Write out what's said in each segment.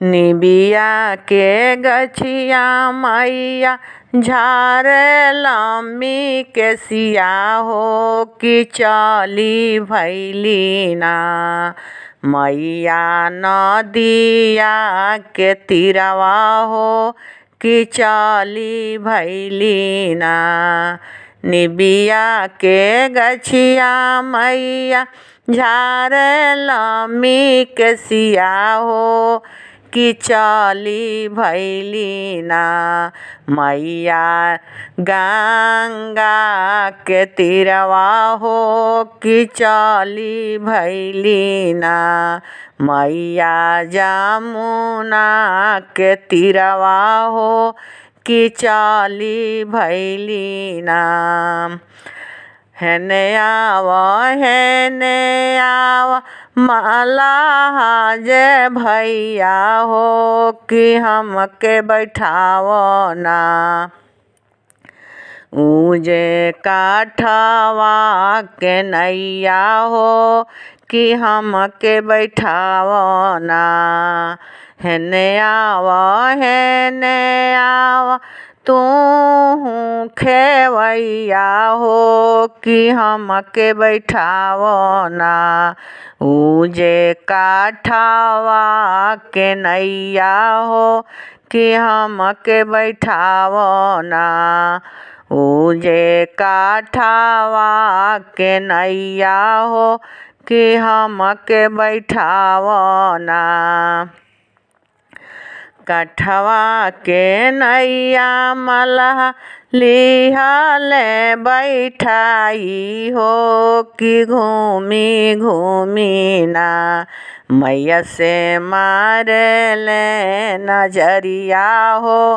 निबिया के गछिया मैया झारे लम्बी केसिया हो कि चली भैली ना। मैया नदिया के तीरवा हो कि चली भैली ना। निबिया के गछिया मैया झारे लम्बी केसिया हो कि चली भैली ना। मैया गंगा के तीरवा हो कि चली भैली ना। मैया जमुना के तीरवा हो कि चली भैली ना। हेने आवा मलाहा जे भैया हो कि हमके बैठावो ना। ऊजे काठवा के नैया हो कि हमके बैठावो ना। हेने आवा तू खेवैया हो कि हमके बैठावो ना। ऊजे काठवा के नैया हो कि हमके बैठावो ना। ऊजे काठवा के नैया हो कि हमके बैठावो ना। काठवा के नैया मल्लाह लिहले बैठाई हो कि घूमी घूमी ना। मैया से मारेले नजरिया हो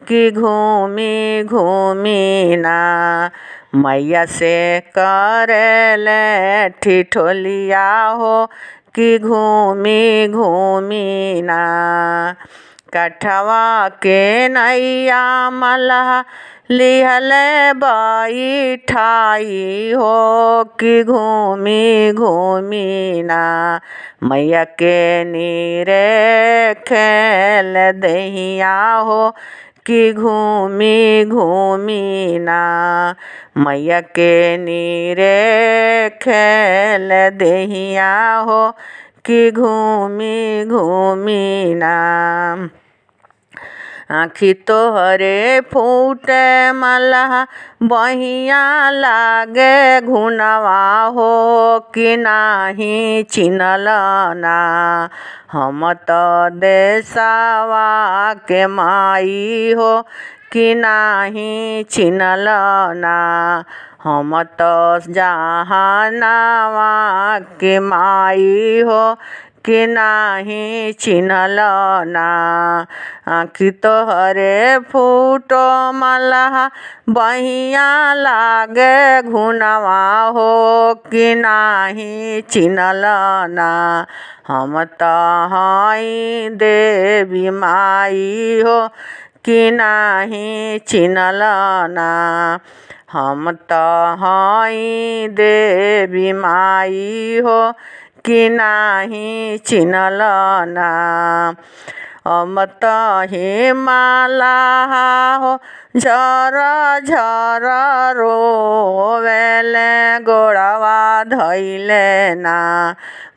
कि घूमी घूमी ना। मैया से करेले ठिठोलिया हो कि घूमी घूमी ना। काठवा के नैया मल्लाह लिहले बैठाई हो कि घूमी घूमी ना। मैया के नीरे खेल दहिया हो कि घूमी घूमी ना। मैया के नीरे खेल दहिया हो कि घूमी घूमी ना। आँखी तोहरे फूटे मल्लाह बहिया लागे घुनवा हो कि नाही चिन्हल ना। हम तो देशवा के माई हो कि नाही चिन्हल ना। हम तो जहानावा के माई हो कि नाही चिन्हल ना। आँखी तोहरे फूटो मल्लाह बहिया लागे घुनवा हो कि नाही चिन्हल ना। हम तो हई देवी माई हो कि नाही चिन्हल ना। हम तो हई देवी माई हो कि नाही चिन्हल ना। हम तो हिमालय हो झर झर रोवेले गोड़वा धैले ना।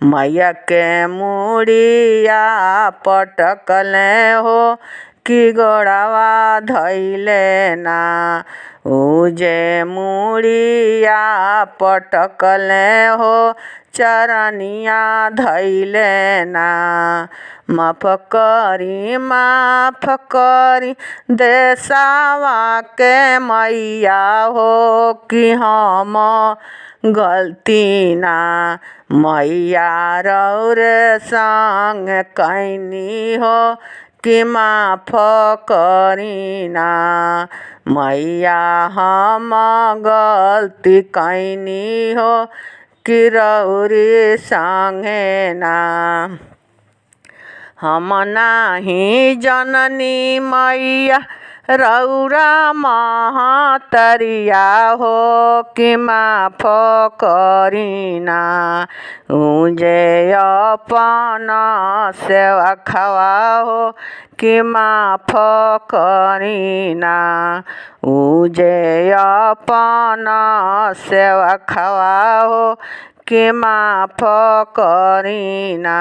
मैया के मुड़िया पटकले हो कि गोड़वा धैले ना। ऊजे मुड़िया पटकले हो चरनिया धैले ना। माफ करी देशवा के मैया हो कि हम गलती ना। मैया रौरे संग कैनी हो कि माफ करी ना। मैया हम गलती कैनी हो कि रौरे संगे ना। हम नाही जननी मैया रौरा महतरिया हो कि माफ करीना उजे अपन सेवा खवा हो कि माफ करीना उजे अपन सेवा खवा हो कि माफ करीना।